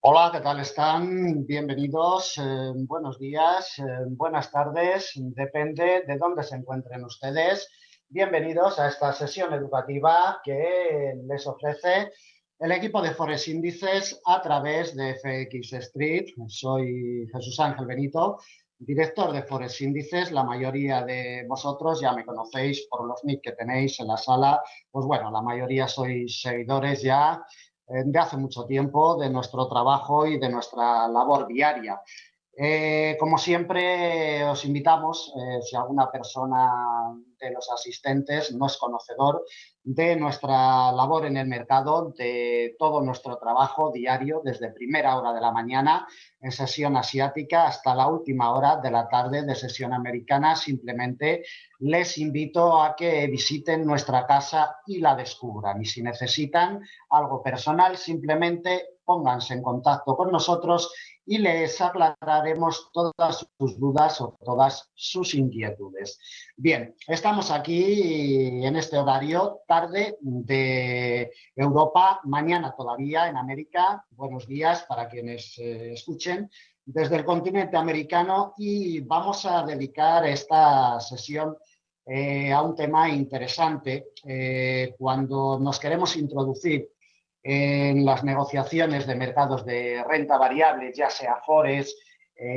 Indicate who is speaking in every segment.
Speaker 1: Hola, ¿qué tal están? Bienvenidos, buenos días, buenas tardes, depende de dónde se encuentren ustedes. Bienvenidos a esta sesión educativa que les ofrece el equipo de Forex Índices a través de FX Street. Soy Jesús Ángel Benito, director de Forex Índices. La mayoría de vosotros ya me conocéis por los nick que tenéis en la sala. Pues bueno, la mayoría sois seguidores ya de hace mucho tiempo, de nuestro trabajo y de nuestra labor diaria. Como siempre, os invitamos, si alguna persona de los asistentes no es conocedor de nuestra labor en el mercado, de todo nuestro trabajo diario, desde primera hora de la mañana en sesión asiática hasta la última hora de la tarde de sesión americana, simplemente les invito a que visiten nuestra casa y la descubran. Y si necesitan algo personal, simplemente pónganse en contacto con nosotros y les aclararemos todas sus dudas o todas sus inquietudes. Bien, estamos aquí en este horario, tarde de Europa, mañana todavía en América. Buenos días para quienes escuchen desde el continente americano y vamos a dedicar esta sesión a un tema interesante. Cuando nos queremos introducir en las negociaciones de mercados de renta variable, ya sea forex,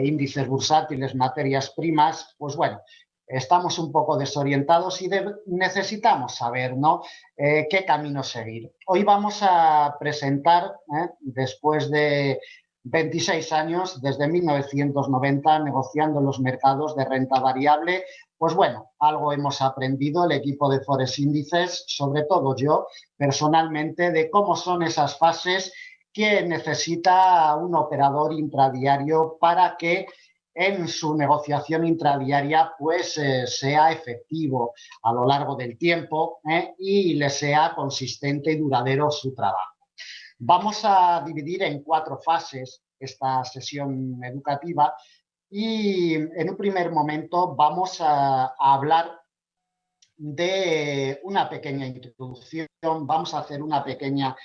Speaker 1: índices bursátiles, materias primas, pues bueno, estamos un poco desorientados y necesitamos saber, ¿no? Qué camino seguir. Hoy vamos a presentar, después de 26 años, desde 1990, negociando los mercados de renta variable, pues bueno, algo hemos aprendido el equipo de Forex Índices, sobre todo yo, personalmente, de cómo son esas fases que necesita un operador intradiario para que en su negociación intradiaria pues sea efectivo a lo largo del tiempo y le sea consistente y duradero su trabajo. Vamos a dividir en 4 fases esta sesión educativa y en un primer momento vamos a hablar de una pequeña introducción, vamos a hacer una pequeña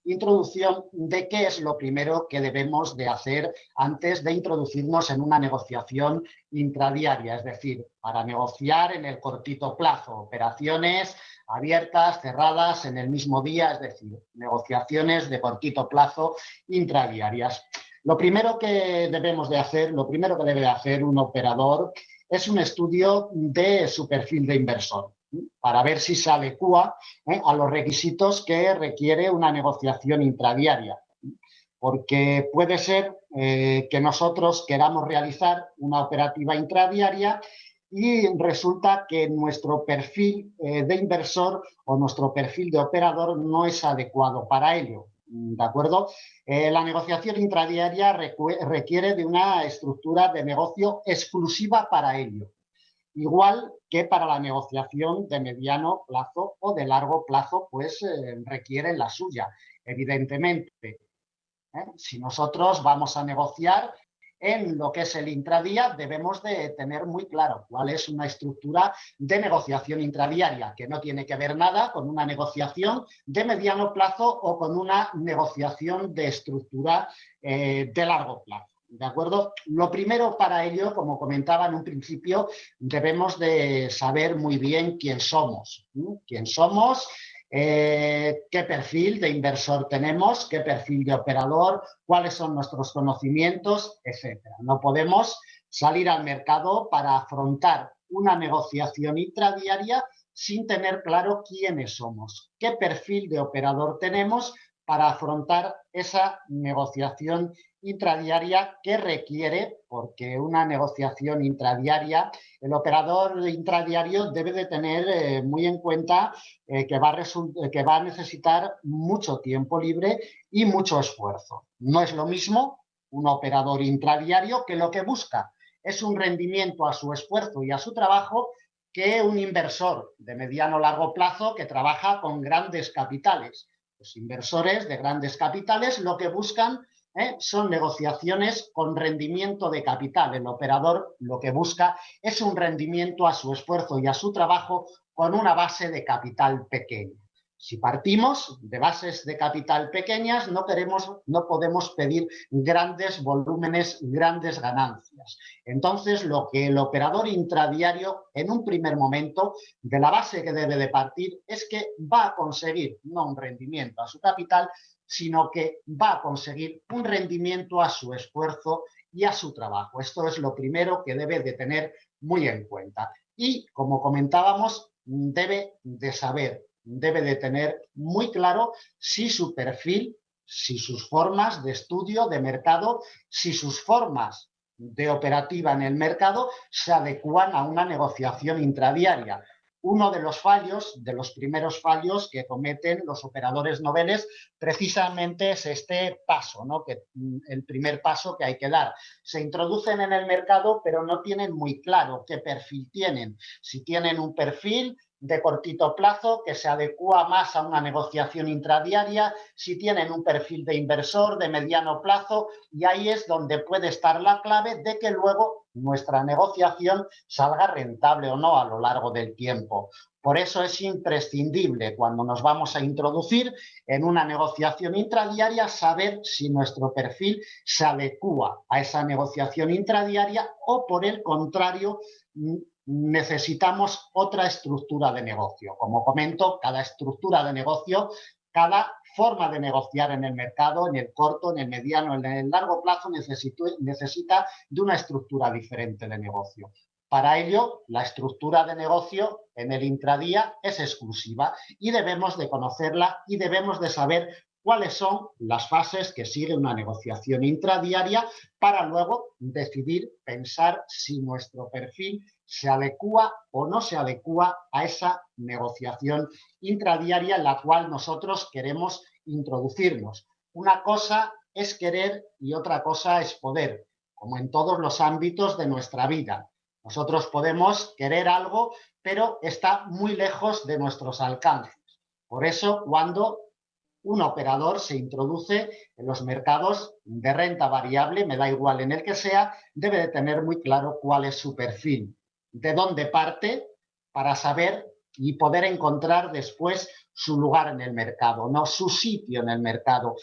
Speaker 1: introducción de qué es lo primero que debemos de hacer antes de introducirnos en una negociación intradiaria, es decir, para negociar en el cortito plazo, operaciones abiertas, cerradas en el mismo día, es decir, negociaciones de cortito plazo intradiarias. Lo primero que debemos de hacer, lo primero que debe de hacer un operador es un estudio de su perfil de inversor para ver si se adecua a los requisitos que requiere una negociación intradiaria. Porque puede ser que nosotros queramos realizar una operativa intradiaria y resulta que nuestro perfil de inversor o nuestro perfil de operador no es adecuado para ello. ¿De acuerdo? La negociación intradiaria requiere de una estructura de negocio exclusiva para ello, igual que para la negociación de mediano plazo o de largo plazo, pues requiere la suya, evidentemente. Si nosotros vamos a negociar en lo que es el intradía, debemos de tener muy claro cuál es una estructura de negociación intradiaria, que no tiene que ver nada con una negociación de mediano plazo o con una negociación de estructura de largo plazo. ¿De acuerdo? Lo primero para ello, como comentaba en un principio, debemos de saber muy bien quién somos. ¿Quién somos? Qué perfil de inversor tenemos, qué perfil de operador, cuáles son nuestros conocimientos, etcétera. No podemos salir al mercado para afrontar una negociación intradiaria sin tener claro quiénes somos, qué perfil de operador tenemos para afrontar esa negociación intradiaria que requiere, porque una negociación intradiaria, el operador intradiario debe de tener muy en cuenta que va a necesitar mucho tiempo libre y mucho esfuerzo. No es lo mismo un operador intradiario que lo que busca es un rendimiento a su esfuerzo y a su trabajo que un inversor de mediano o largo plazo que trabaja con grandes capitales. Los inversores de grandes capitales lo que buscan son negociaciones con rendimiento de capital. El operador lo que busca es un rendimiento a su esfuerzo y a su trabajo con una base de capital pequeña. Si partimos de bases de capital pequeñas, no podemos pedir grandes volúmenes, grandes ganancias. Entonces, lo que el operador intradiario, en un primer momento, de la base que debe de partir, es que va a conseguir no un rendimiento a su capital, sino que va a conseguir un rendimiento a su esfuerzo y a su trabajo. Esto es lo primero que debe de tener muy en cuenta. Y, como comentábamos, debe de tener muy claro si su perfil, si sus formas de estudio, de mercado, si sus formas de operativa en el mercado se adecúan a una negociación intradiaria. Uno de los fallos, de los primeros fallos que cometen los operadores noveles, precisamente es este paso, ¿no? El primer paso que hay que dar. Se introducen en el mercado, pero no tienen muy claro qué perfil tienen. Si tienen un perfil de cortito plazo que se adecúa más a una negociación intradiaria, si tienen un perfil de inversor de mediano plazo, y ahí es donde puede estar la clave de que luego nuestra negociación salga rentable o no a lo largo del tiempo. Por eso es imprescindible, cuando nos vamos a introducir en una negociación intradiaria, saber si nuestro perfil se adecúa a esa negociación intradiaria o, por el contrario, necesitamos otra estructura de negocio. Como comento, cada estructura de negocio, cada forma de negociar en el mercado, en el corto, en el mediano, en el largo plazo, necesita de una estructura diferente de negocio. Para ello, la estructura de negocio en el intradía es exclusiva y debemos de conocerla y debemos de saber cuáles son las fases que sigue una negociación intradiaria para luego decidir, pensar si nuestro perfil se adecúa o no se adecúa a esa negociación intradiaria en la cual nosotros queremos introducirnos. Una cosa es querer y otra cosa es poder, como en todos los ámbitos de nuestra vida. Nosotros podemos querer algo, pero está muy lejos de nuestros alcances. Por eso, cuando un operador se introduce en los mercados de renta variable, me da igual en el que sea, debe de tener muy claro cuál es su perfil, de dónde parte, para saber y poder encontrar después su lugar en el mercado, no su sitio en el mercado.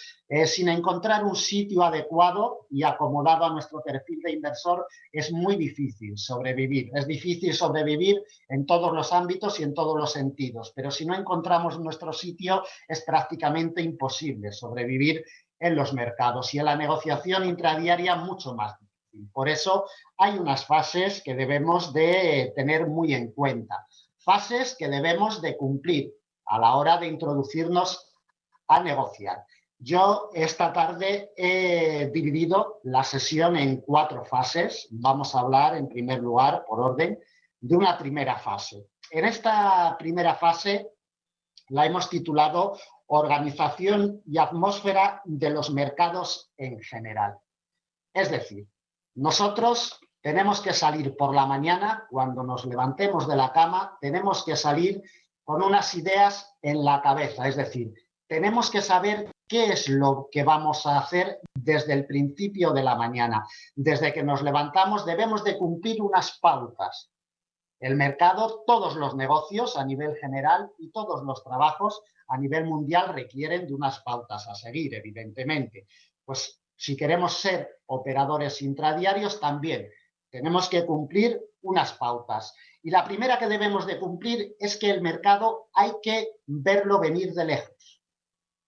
Speaker 1: Sin encontrar un sitio adecuado y acomodado a nuestro perfil de inversor, es muy difícil sobrevivir. Es difícil sobrevivir en todos los ámbitos y en todos los sentidos, pero si no encontramos nuestro sitio, es prácticamente imposible sobrevivir en los mercados y en la negociación intradiaria mucho más difícil. Por eso hay unas fases que debemos de tener muy en cuenta. Fases que debemos de cumplir a la hora de introducirnos a negociar. Yo esta tarde he dividido la sesión en 4 fases. Vamos a hablar, en primer lugar, por orden, de una primera fase. En esta primera fase la hemos titulado Organización y atmósfera de los mercados en general. Es decir, nosotros tenemos que salir por la mañana, cuando nos levantemos de la cama, tenemos que salir con unas ideas en la cabeza, es decir, tenemos que saber qué es lo que vamos a hacer desde el principio de la mañana. Desde que nos levantamos debemos de cumplir unas pautas. El mercado, todos los negocios a nivel general y todos los trabajos a nivel mundial requieren de unas pautas a seguir, evidentemente. Pues si queremos ser operadores intradiarios, también tenemos que cumplir unas pautas. Y la primera que debemos de cumplir es que el mercado hay que verlo venir de lejos.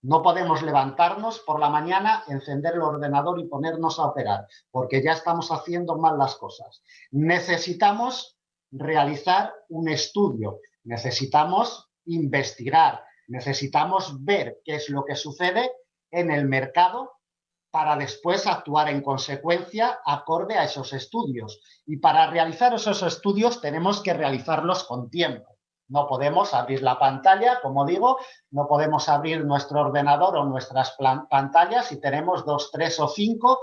Speaker 1: No podemos levantarnos por la mañana, encender el ordenador y ponernos a operar, porque ya estamos haciendo mal las cosas. Necesitamos realizar un estudio, necesitamos investigar, necesitamos ver qué es lo que sucede en el mercado para después actuar en consecuencia acorde a esos estudios. Y para realizar esos estudios tenemos que realizarlos con tiempo. No podemos abrir la pantalla, como digo, no podemos abrir nuestro ordenador o nuestras pantallas si tenemos 2, 3 o 5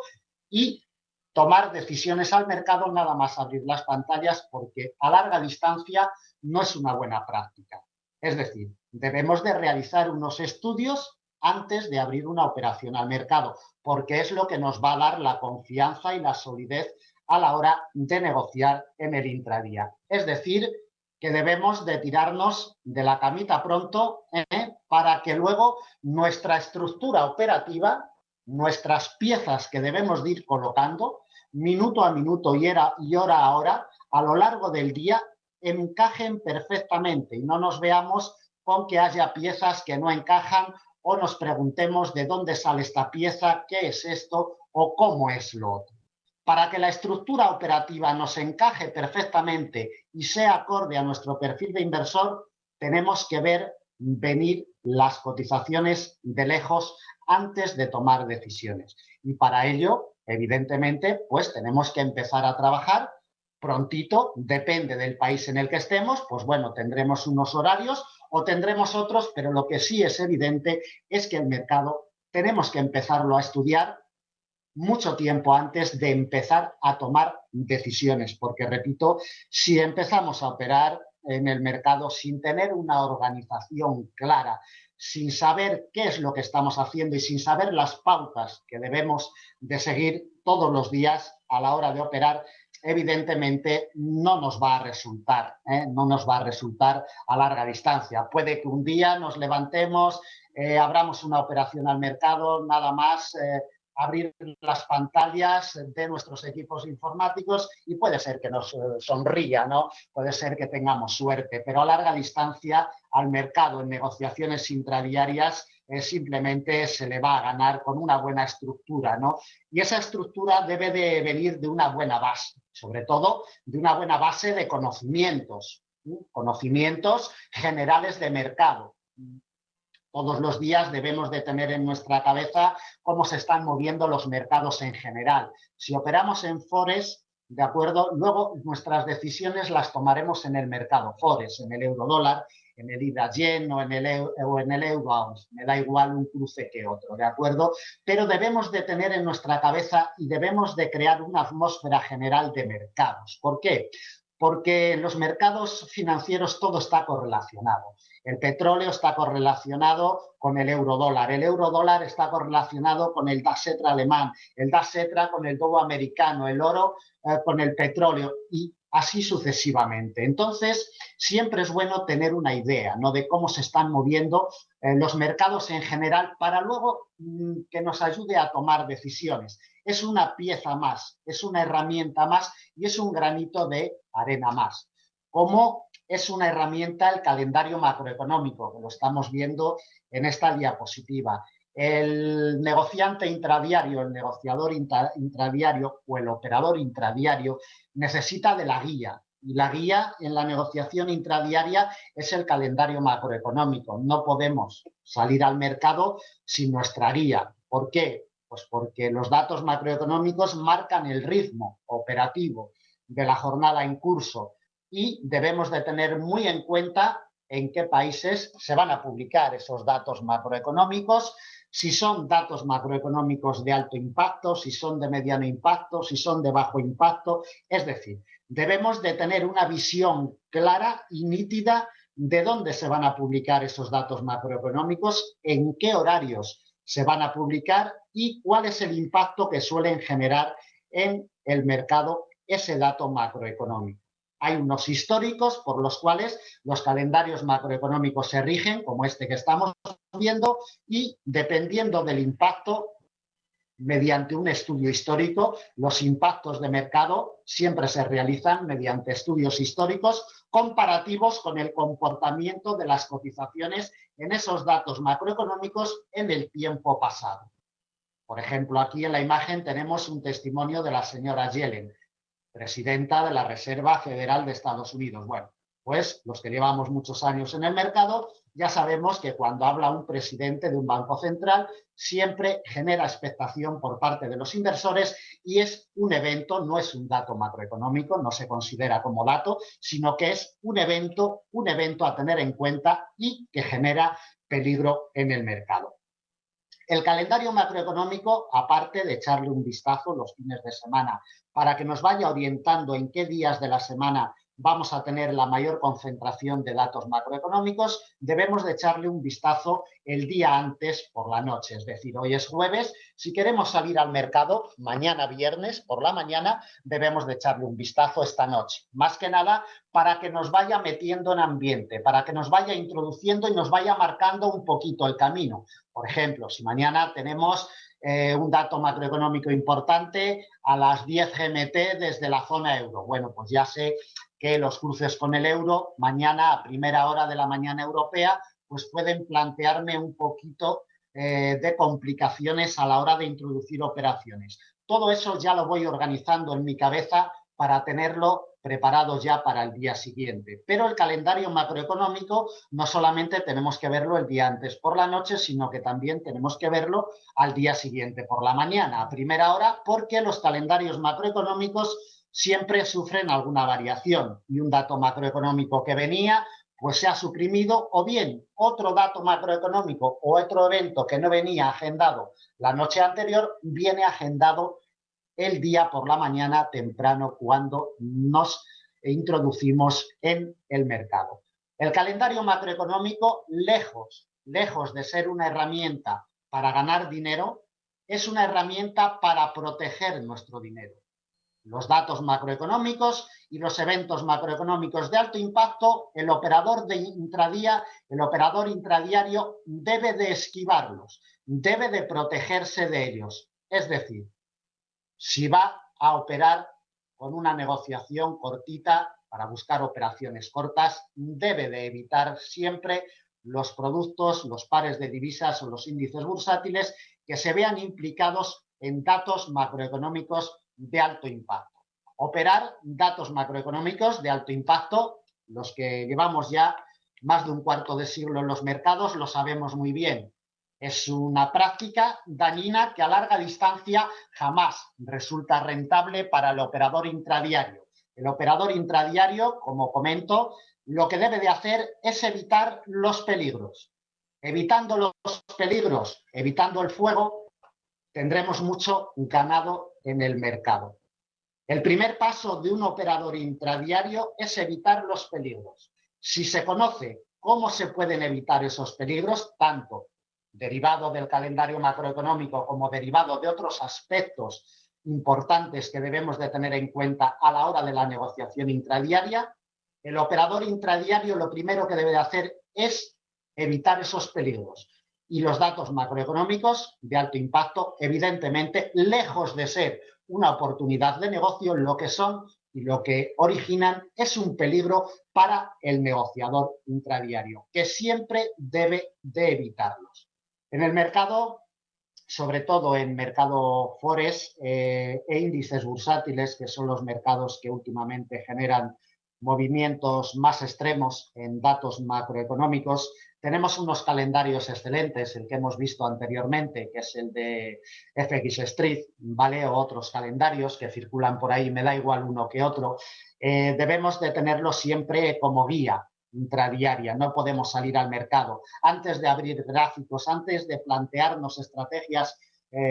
Speaker 1: y tomar decisiones al mercado nada más abrir las pantallas, porque a larga distancia no es una buena práctica. Es decir, debemos de realizar unos estudios antes de abrir una operación al mercado, porque es lo que nos va a dar la confianza y la solidez a la hora de negociar en el intradía. Es decir, que debemos de tirarnos de la camita pronto para que luego nuestra estructura operativa, nuestras piezas que debemos de ir colocando minuto a minuto y hora a hora a lo largo del día encajen perfectamente y no nos veamos con que haya piezas que no encajan o nos preguntemos de dónde sale esta pieza, qué es esto o cómo es lo otro. Para que la estructura operativa nos encaje perfectamente y sea acorde a nuestro perfil de inversor, tenemos que ver venir las cotizaciones de lejos antes de tomar decisiones. Y para ello, evidentemente, pues tenemos que empezar a trabajar prontito, depende del país en el que estemos, pues bueno, tendremos unos horarios o tendremos otros, pero lo que sí es evidente es que el mercado tenemos que empezarlo a estudiar mucho tiempo antes de empezar a tomar decisiones, porque repito, si empezamos a operar en el mercado sin tener una organización clara, sin saber qué es lo que estamos haciendo y sin saber las pautas que debemos de seguir todos los días a la hora de operar, evidentemente no nos va a resultar, no nos va a resultar a larga distancia. Puede que un día nos levantemos, abramos una operación al mercado, nada más abrir las pantallas de nuestros equipos informáticos y puede ser que nos sonría, ¿no? Puede ser que tengamos suerte, pero a larga distancia al mercado en negociaciones intradiarias simplemente se le va a ganar con una buena estructura, ¿no? Y esa estructura debe de venir de una buena base, sobre todo de una buena base de conocimientos, conocimientos generales de mercado. Todos los días debemos de tener en nuestra cabeza cómo se están moviendo los mercados en general. Si operamos en Forex, ¿de acuerdo? Luego nuestras decisiones las tomaremos en el mercado Forex, en el euro-dólar, en el libra-yen o en el euro-ounce. Me da igual un cruce que otro, ¿de acuerdo? Pero debemos de tener en nuestra cabeza y debemos de crear una atmósfera general de mercados. ¿Por qué? Porque en los mercados financieros todo está correlacionado. El petróleo está correlacionado con el eurodólar está correlacionado con el DAX-Setra alemán, el DAX-Setra con el Dow americano, el oro con el petróleo y así sucesivamente. Entonces, siempre es bueno tener una idea, ¿no?, de cómo se están moviendo los mercados en general para luego que nos ayude a tomar decisiones. Es una pieza más, es una herramienta más y es un granito de arena más. Como es una herramienta el calendario macroeconómico, que lo estamos viendo en esta diapositiva. El negociante intradiario, el negociador intradiario o el operador intradiario necesita de la guía. Y la guía en la negociación intradiaria es el calendario macroeconómico. No podemos salir al mercado sin nuestra guía. ¿Por qué? Pues porque los datos macroeconómicos marcan el ritmo operativo de la jornada en curso y debemos de tener muy en cuenta en qué países se van a publicar esos datos macroeconómicos, si son datos macroeconómicos de alto impacto, si son de mediano impacto, si son de bajo impacto. Es decir, debemos de tener una visión clara y nítida de dónde se van a publicar esos datos macroeconómicos, en qué horarios se van a publicar y cuál es el impacto que suelen generar en el mercado ese dato macroeconómico. Hay unos históricos por los cuales los calendarios macroeconómicos se rigen, como este que estamos viendo, y dependiendo del impacto, mediante un estudio histórico, los impactos de mercado siempre se realizan mediante estudios históricos comparativos con el comportamiento de las cotizaciones en esos datos macroeconómicos en el tiempo pasado. Por ejemplo, aquí en la imagen tenemos un testimonio de la señora Yellen, presidenta de la Reserva Federal de Estados Unidos. Bueno, pues los que llevamos muchos años en el mercado ya sabemos que cuando habla un presidente de un banco central siempre genera expectación por parte de los inversores y es un evento, no es un dato macroeconómico, no se considera como dato, sino que es un evento a tener en cuenta y que genera peligro en el mercado. El calendario macroeconómico, aparte de echarle un vistazo los fines de semana para que nos vaya orientando en qué días de la semana vamos a tener la mayor concentración de datos macroeconómicos, debemos de echarle un vistazo el día antes por la noche. Es decir, hoy es jueves, si queremos salir al mercado, mañana viernes por la mañana, debemos de echarle un vistazo esta noche. Más que nada para que nos vaya metiendo en ambiente, para que nos vaya introduciendo y nos vaya marcando un poquito el camino. Por ejemplo, si mañana tenemos un dato macroeconómico importante a las 10 GMT desde la zona euro. Bueno, pues ya sé que los cruces con el euro mañana a primera hora de la mañana europea pues pueden plantearme un poquito de complicaciones a la hora de introducir operaciones. Todo eso ya lo voy organizando en mi cabeza para tenerlo preparado ya para el día siguiente. Pero el calendario macroeconómico no solamente tenemos que verlo el día antes por la noche, sino que también tenemos que verlo al día siguiente por la mañana, a primera hora, porque los calendarios macroeconómicos siempre sufren alguna variación y un dato macroeconómico que venía pues se ha suprimido, o bien otro dato macroeconómico o otro evento que no venía agendado la noche anterior viene agendado el día por la mañana temprano cuando nos introducimos en el mercado. El calendario macroeconómico, lejos de ser una herramienta para ganar dinero, es una herramienta para proteger nuestro dinero. Los datos macroeconómicos y los eventos macroeconómicos de alto impacto, el operador de intradía, el operador intradiario debe de esquivarlos, debe de protegerse de ellos. Es decir, si va a operar con una negociación cortita para buscar operaciones cortas, debe de evitar siempre los productos, los pares de divisas o los índices bursátiles que se vean implicados en datos macroeconómicos de alto impacto. Operar datos macroeconómicos de alto impacto, los que llevamos ya más de un cuarto de siglo en los mercados, lo sabemos muy bien. Es una práctica dañina que a larga distancia jamás resulta rentable para el operador intradiario. El operador intradiario, como comento, lo que debe de hacer es evitar los peligros. Evitando los peligros, evitando el fuego, tendremos mucho ganado en el mercado. El primer paso de un operador intradiario es evitar los peligros. Si se conoce cómo se pueden evitar esos peligros, tanto derivado del calendario macroeconómico como derivado de otros aspectos importantes que debemos de tener en cuenta a la hora de la negociación intradiaria, el operador intradiario lo primero que debe de hacer es evitar esos peligros. Y los datos macroeconómicos de alto impacto, evidentemente, lejos de ser una oportunidad de negocio, lo que son y lo que originan es un peligro para el negociador intradiario, que siempre debe de evitarlos. En el mercado, sobre todo en mercado forex e índices bursátiles, que son los mercados que últimamente generan movimientos más extremos en datos macroeconómicos, tenemos unos calendarios excelentes, el que hemos visto anteriormente, que es el de FX Street, ¿vale? O otros calendarios que circulan por ahí, me da igual uno que otro. Debemos de tenerlo siempre como guía intradiaria, no podemos salir al mercado. Antes de abrir gráficos, antes de plantearnos estrategias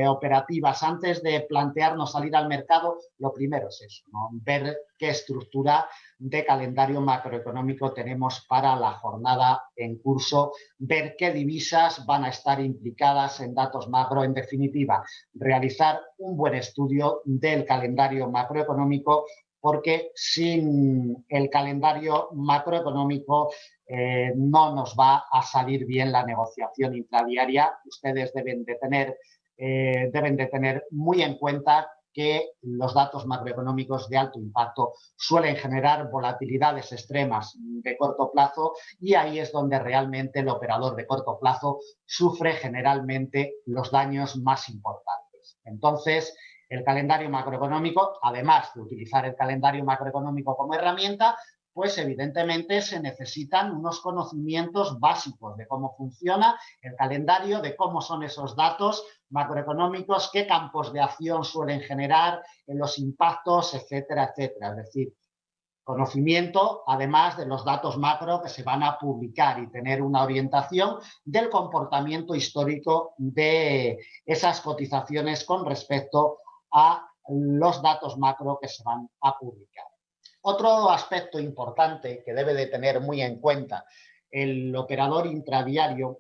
Speaker 1: operativas, antes de plantearnos salir al mercado, lo primero es eso, ¿no? Ver qué estructura de calendario macroeconómico tenemos para la jornada en curso, ver qué divisas van a estar implicadas en datos macro, en definitiva, realizar un buen estudio del calendario macroeconómico, porque sin el calendario macroeconómico no nos va a salir bien la negociación intradiaria. Ustedes deben de tener muy en cuenta que los datos macroeconómicos de alto impacto suelen generar volatilidades extremas de corto plazo y ahí es donde realmente el operador de corto plazo sufre generalmente los daños más importantes. Entonces, el calendario macroeconómico, además de utilizar el calendario macroeconómico como herramienta, pues evidentemente se necesitan unos conocimientos básicos de cómo funciona el calendario, de cómo son esos datos macroeconómicos, qué campos de acción suelen generar en los impactos, etcétera, etcétera. Es decir, conocimiento, además de los datos macro que se van a publicar y tener una orientación del comportamiento histórico de esas cotizaciones con respecto a los datos macro que se van a publicar. Otro aspecto importante que debe de tener muy en cuenta el operador intradiario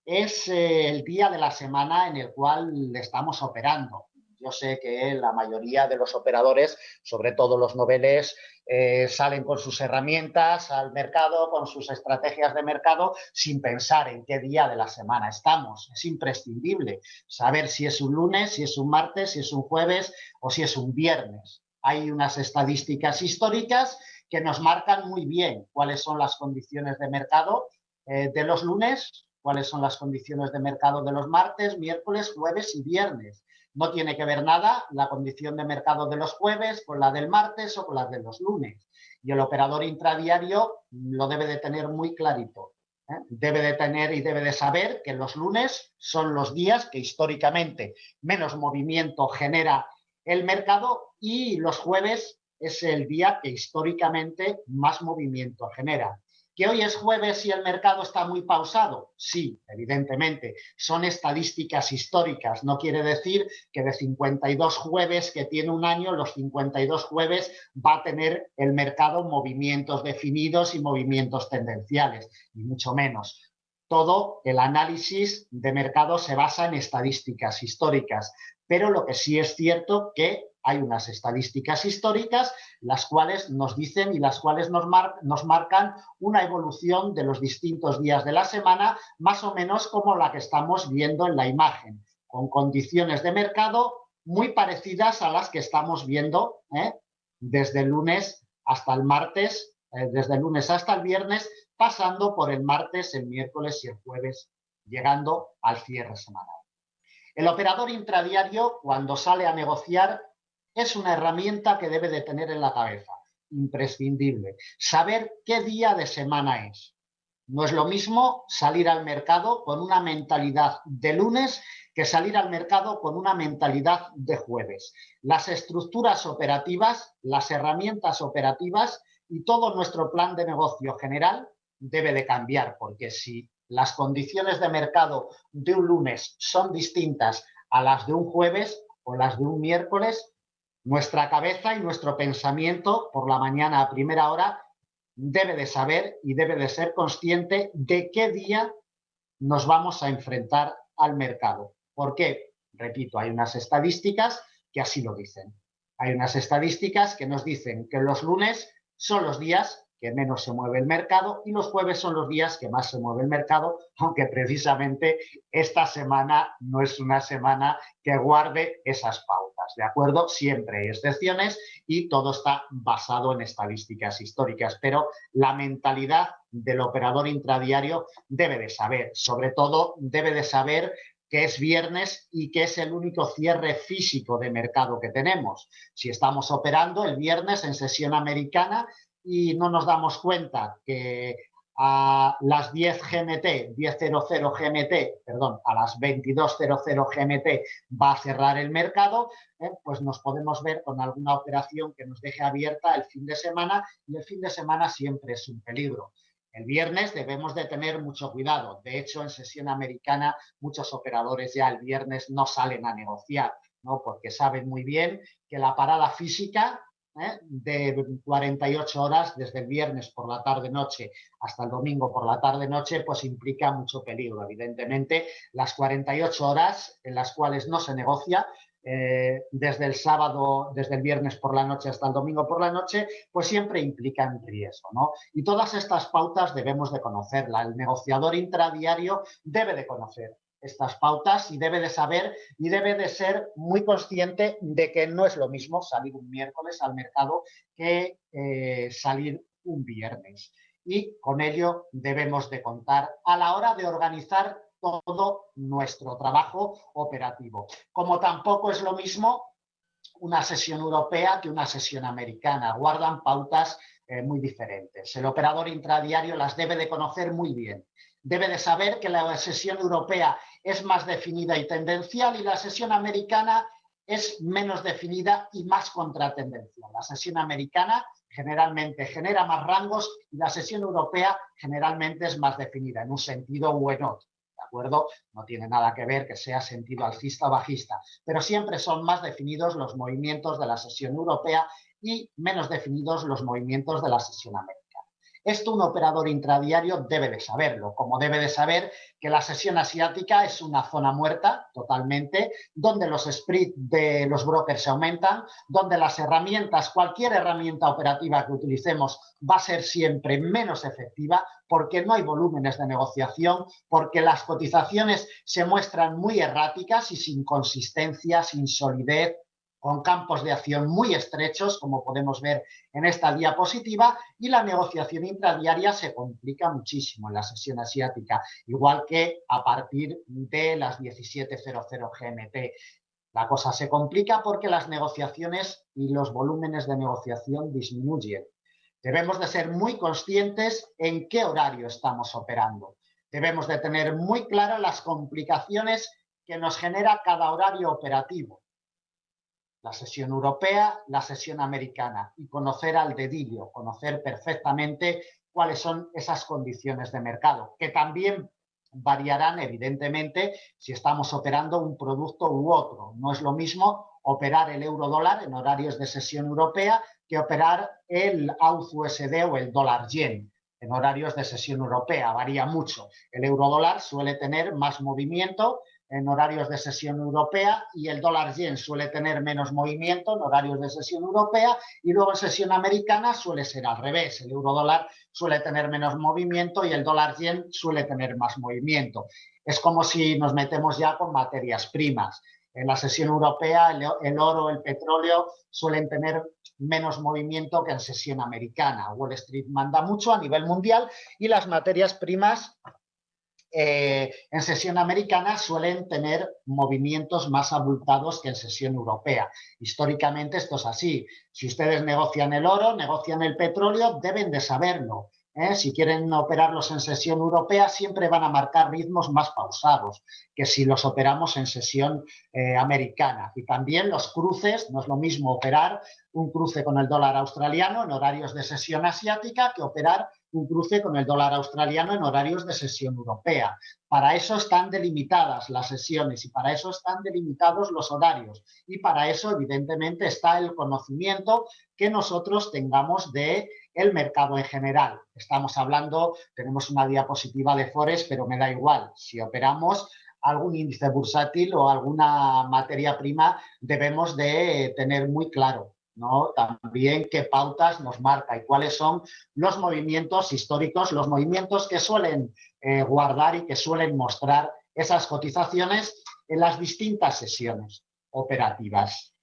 Speaker 1: es el día de la semana en el cual estamos operando. Yo sé que la mayoría de los operadores, sobre todo los noveles, salen con sus herramientas al mercado, con sus estrategias de mercado, sin pensar en qué día de la semana estamos. Es imprescindible saber si es un lunes, si es un martes, si es un jueves o si es un viernes. Hay unas estadísticas históricas que nos marcan muy bien cuáles son las condiciones de mercado de los lunes, cuáles son las condiciones de mercado de los martes, miércoles, jueves y viernes. No tiene que ver nada la condición de mercado de los jueves con la del martes o con la de los lunes. Y el operador intradiario lo debe de tener muy clarito. Debe de tener y debe de saber que los lunes son los días que históricamente menos movimiento genera el mercado y los jueves es el día que históricamente más movimiento genera. ¿Que hoy es jueves y el mercado está muy pausado? Sí, evidentemente. Son estadísticas históricas. No quiere decir que de 52 jueves que tiene un año, los 52 jueves va a tener el mercado movimientos definidos y movimientos tendenciales, ni mucho menos. Todo el análisis de mercado se basa en estadísticas históricas, pero lo que sí es cierto que hay unas estadísticas históricas las cuales nos dicen y las cuales nos marcan una evolución de los distintos días de la semana, más o menos como la que estamos viendo en la imagen, con condiciones de mercado muy parecidas a las que estamos viendo desde el lunes hasta el martes, desde el lunes hasta el viernes, pasando por el martes, el miércoles y el jueves, llegando al cierre semanal. El operador intradiario, cuando sale a negociar, es una herramienta que debe de tener en la cabeza, imprescindible. Saber qué día de semana es. No es lo mismo salir al mercado con una mentalidad de lunes que salir al mercado con una mentalidad de jueves. Las estructuras operativas, las herramientas operativas y todo nuestro plan de negocio general debe de cambiar, porque si las condiciones de mercado de un lunes son distintas a las de un jueves o las de un miércoles, nuestra cabeza y nuestro pensamiento por la mañana a primera hora debe de saber y debe de ser consciente de qué día nos vamos a enfrentar al mercado. ¿Por qué? Repito, hay unas estadísticas que así lo dicen. Hay unas estadísticas que nos dicen que los lunes son los días que menos se mueve el mercado y los jueves son los días que más se mueve el mercado, aunque precisamente esta semana no es una semana que guarde esas pautas, ¿de acuerdo? Siempre hay excepciones y todo está basado en estadísticas históricas, pero la mentalidad del operador intradiario debe de saber, sobre todo debe de saber que es viernes y que es el único cierre físico de mercado que tenemos. Si estamos operando el viernes en sesión americana y no nos damos cuenta que a las 10 GMT, 10:00 GMT, perdón, a las 22:00 GMT va a cerrar el mercado, pues nos podemos ver con alguna operación que nos deje abierta el fin de semana y el fin de semana siempre es un peligro. El viernes debemos de tener mucho cuidado. De hecho, en sesión americana muchos operadores ya el viernes no salen a negociar, ¿no? Porque saben muy bien que la parada física de 48 horas desde el viernes por la tarde-noche hasta el domingo por la tarde-noche, pues implica mucho peligro. Evidentemente, las 48 horas en las cuales no se negocia, desde el sábado, desde el viernes por la noche hasta el domingo por la noche, pues siempre implican riesgo, ¿no? Y todas estas pautas debemos de conocerlas. El negociador intradiario debe de conocer estas pautas y debe de saber y debe de ser muy consciente de que no es lo mismo salir un miércoles al mercado que salir un viernes. Y con ello debemos de contar a la hora de organizar todo nuestro trabajo operativo. Como tampoco es lo mismo una sesión europea que una sesión americana. Guardan pautas muy diferentes. El operador intradiario las debe de conocer muy bien. Debe de saber que la sesión europea es más definida y tendencial y la sesión americana es menos definida y más contratendencial. La sesión americana generalmente genera más rangos y la sesión europea generalmente es más definida en un sentido u en otro. ¿De acuerdo? No tiene nada que ver que sea sentido alcista o bajista, pero siempre son más definidos los movimientos de la sesión europea y menos definidos los movimientos de la sesión americana. Esto un operador intradiario debe de saberlo, como debe de saber que la sesión asiática es una zona muerta totalmente, donde los spreads de los brokers se aumentan, donde las herramientas, cualquier herramienta operativa que utilicemos va a ser siempre menos efectiva porque no hay volúmenes de negociación, porque las cotizaciones se muestran muy erráticas y sin consistencia, sin solidez, con campos de acción muy estrechos, como podemos ver en esta diapositiva, y la negociación intradiaria se complica muchísimo en la sesión asiática, igual que a partir de las 17:00 GMT. La cosa se complica porque las negociaciones y los volúmenes de negociación disminuyen. Debemos de ser muy conscientes en qué horario estamos operando. Debemos de tener muy claras las complicaciones que nos genera cada horario operativo. La sesión europea, la sesión americana, y conocer al dedillo, conocer perfectamente cuáles son esas condiciones de mercado, que también variarán evidentemente si estamos operando un producto u otro. No es lo mismo operar el euro-dólar en horarios de sesión europea que operar el AUD-USD o el dólar-yen en horarios de sesión europea. Varía mucho. El euro-dólar suele tener más movimiento en horarios de sesión europea y el dólar yen suele tener menos movimiento en horarios de sesión europea y luego en sesión americana suele ser al revés. El euro dólar suele tener menos movimiento y el dólar yen suele tener más movimiento. Es como si nos metemos ya con materias primas. En la sesión europea el oro, el petróleo suelen tener menos movimiento que en sesión americana. Wall Street manda mucho a nivel mundial y las materias primas en sesión americana suelen tener movimientos más abultados que en sesión europea. Históricamente esto es así. Si ustedes negocian el oro, negocian el petróleo, deben de saberlo. Si quieren operarlos en sesión europea, siempre van a marcar ritmos más pausados que si los operamos en sesión americana. Y también los cruces, no es lo mismo operar un cruce con el dólar australiano en horarios de sesión asiática que operar un cruce con el dólar australiano en horarios de sesión europea. Para eso están delimitadas las sesiones y para eso están delimitados los horarios y para eso evidentemente está el conocimiento que nosotros tengamos de el mercado en general. Estamos hablando, tenemos una diapositiva de Forex, pero me da igual. Si operamos algún índice bursátil o alguna materia prima, debemos de tener muy claro, ¿no? También qué pautas nos marca y cuáles son los movimientos históricos, los movimientos que suelen guardar y que suelen mostrar esas cotizaciones en las distintas sesiones operativas.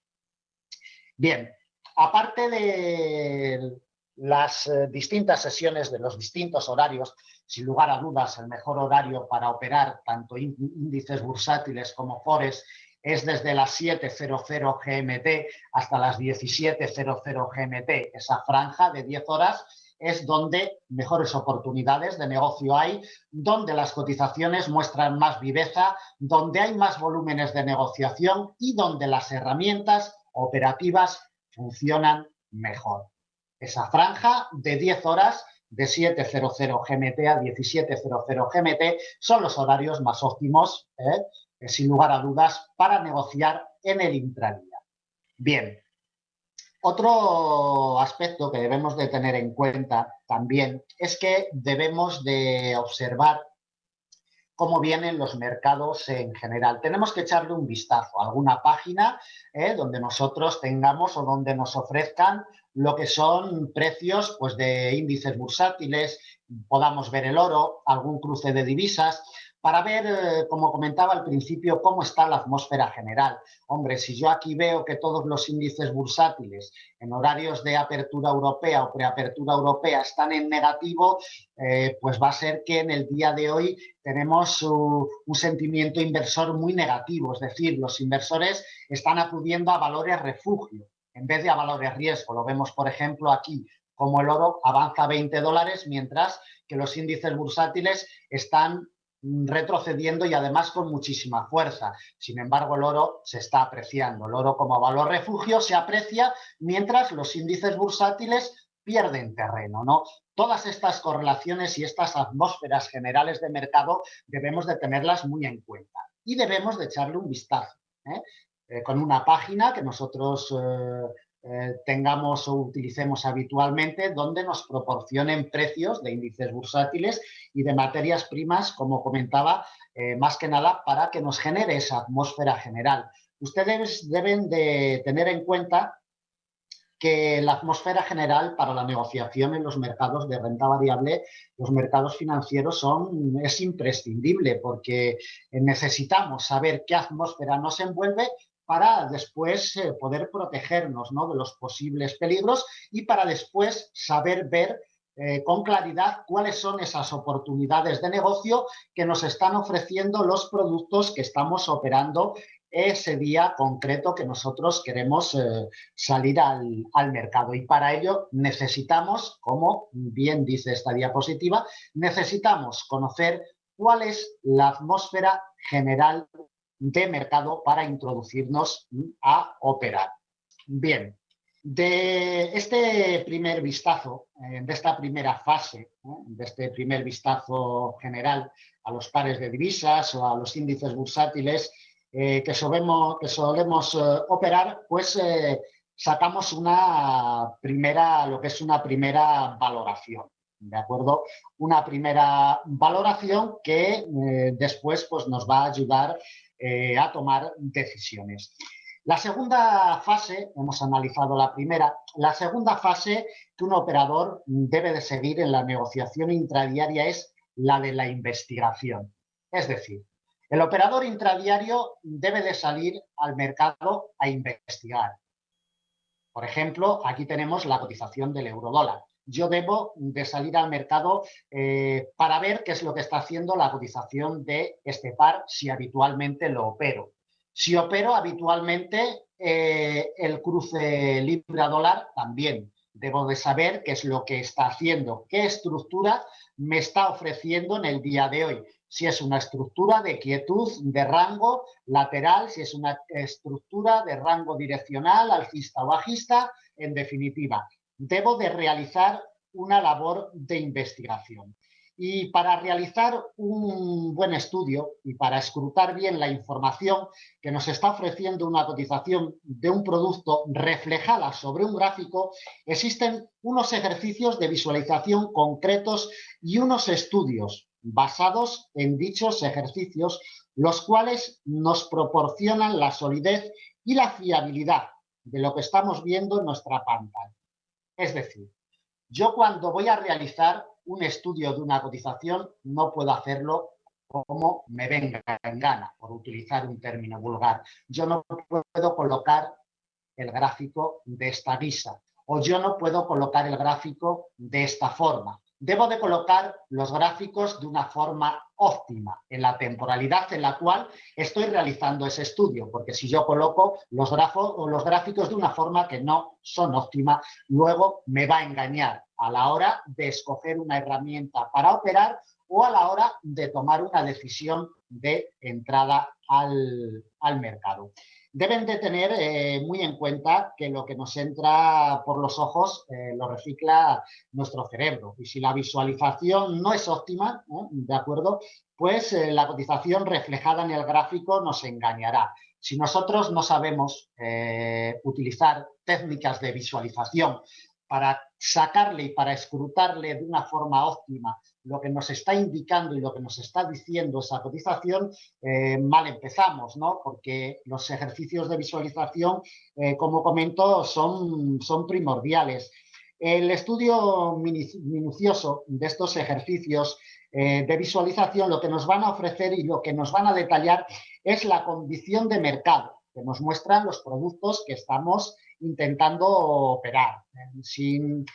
Speaker 1: Bien, aparte de las distintas sesiones de los distintos horarios, sin lugar a dudas el mejor horario para operar tanto índices bursátiles como Forex es desde las 7:00 GMT hasta las 17:00 GMT. Esa franja de 10 horas es donde mejores oportunidades de negocio hay, donde las cotizaciones muestran más viveza, donde hay más volúmenes de negociación y donde las herramientas operativas funcionan mejor. Esa franja de 10 horas de 7:00 GMT a 17:00 GMT son los horarios más óptimos, sin lugar a dudas, para negociar en el intradía. Bien, otro aspecto que debemos de tener en cuenta también es que debemos de observar cómo vienen los mercados en general. Tenemos que echarle un vistazo a alguna página donde nosotros tengamos o donde nos ofrezcan lo que son precios pues, de índices bursátiles, podamos ver el oro, algún cruce de divisas, para ver, como comentaba al principio, cómo está la atmósfera general. Hombre, si yo aquí veo que todos los índices bursátiles en horarios de apertura europea o preapertura europea están en negativo, pues va a ser que en el día de hoy tenemos un sentimiento inversor muy negativo, es decir, los inversores están acudiendo a valores refugio en vez de a valores riesgo. Lo vemos, por ejemplo, aquí, como el oro avanza $20, mientras que los índices bursátiles están retrocediendo y además con muchísima fuerza. Sin embargo, el oro se está apreciando. El oro como valor refugio se aprecia mientras los índices bursátiles pierden terreno, ¿no? Todas estas correlaciones y estas atmósferas generales de mercado debemos de tenerlas muy en cuenta y debemos de echarle un vistazo, con una página que nosotros tengamos o utilicemos habitualmente, donde nos proporcionen precios de índices bursátiles y de materias primas, como comentaba, más que nada para que nos genere esa atmósfera general. Ustedes deben de tener en cuenta que la atmósfera general para la negociación en los mercados de renta variable, los mercados financieros es imprescindible, porque necesitamos saber qué atmósfera nos envuelve para después poder protegernos, ¿no?, de los posibles peligros y para después saber ver con claridad cuáles son esas oportunidades de negocio que nos están ofreciendo los productos que estamos operando ese día concreto que nosotros queremos salir al mercado. Y para ello necesitamos, como bien dice esta diapositiva, necesitamos conocer cuál es la atmósfera general de mercado para introducirnos a operar. Bien, de este primer vistazo, de esta primera fase, de este primer vistazo general a los pares de divisas o a los índices bursátiles que solemos operar, pues sacamos lo que es una primera valoración, ¿de acuerdo? Una primera valoración que después pues, nos va a ayudar a tomar decisiones. La segunda fase, hemos analizado la primera, la segunda fase que un operador debe de seguir en la negociación intradiaria es la de la investigación. Es decir, el operador intradiario debe de salir al mercado a investigar. Por ejemplo, aquí tenemos la cotización del euro-dólar. Yo debo de salir al mercado para ver qué es lo que está haciendo la cotización de este par si habitualmente lo opero. Si opero habitualmente el cruce libra-dólar, también debo de saber qué es lo que está haciendo, qué estructura me está ofreciendo en el día de hoy. Si es una estructura de quietud, de rango lateral, si es una estructura de rango direccional, alcista o bajista, en definitiva, debo de realizar una labor de investigación. Y para realizar un buen estudio y para escrutar bien la información que nos está ofreciendo una cotización de un producto reflejada sobre un gráfico, existen unos ejercicios de visualización concretos y unos estudios basados en dichos ejercicios, los cuales nos proporcionan la solidez y la fiabilidad de lo que estamos viendo en nuestra pantalla. Es decir, yo cuando voy a realizar un estudio de una cotización no puedo hacerlo como me venga en gana, por utilizar un término vulgar. Yo no puedo colocar el gráfico de esta guisa o yo no puedo colocar el gráfico de esta forma. Debo de colocar los gráficos de una forma óptima en la temporalidad en la cual estoy realizando ese estudio, porque si yo coloco los gráficos de una forma que no son óptima, luego me va a engañar a la hora de escoger una herramienta para operar o a la hora de tomar una decisión de entrada al mercado. Deben de tener muy en cuenta que lo que nos entra por los ojos lo recicla nuestro cerebro. Y si la visualización no es óptima, ¿de acuerdo?, pues la cotización reflejada en el gráfico nos engañará. Si nosotros no sabemos utilizar técnicas de visualización para sacarle y para escrutarle de una forma óptima lo que nos está indicando y lo que nos está diciendo esa cotización, mal empezamos, ¿no? Porque los ejercicios de visualización, como comento, son primordiales. El estudio minucioso de estos ejercicios de visualización lo que nos van a ofrecer y lo que nos van a detallar es la condición de mercado, que nos muestran los productos que estamos intentando operar. Sin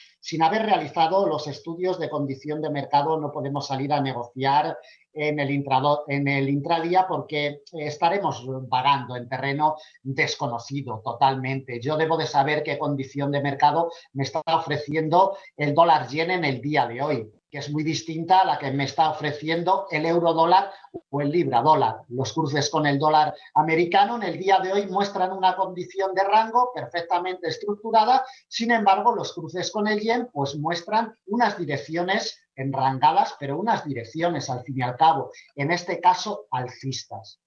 Speaker 1: haber realizado los estudios de condición de mercado no podemos salir a negociar en el intradía porque estaremos vagando en terreno desconocido totalmente. Yo debo de saber qué condición de mercado me está ofreciendo el dólar yen en el día de hoy, que es muy distinta a la que me está ofreciendo el euro dólar o el libra dólar. Los cruces con el dólar americano en el día de hoy muestran una condición de rango perfectamente estructurada, sin embargo los cruces con el yen pues muestran unas direcciones enrangadas, pero unas direcciones al fin y al cabo, en este caso alcistas.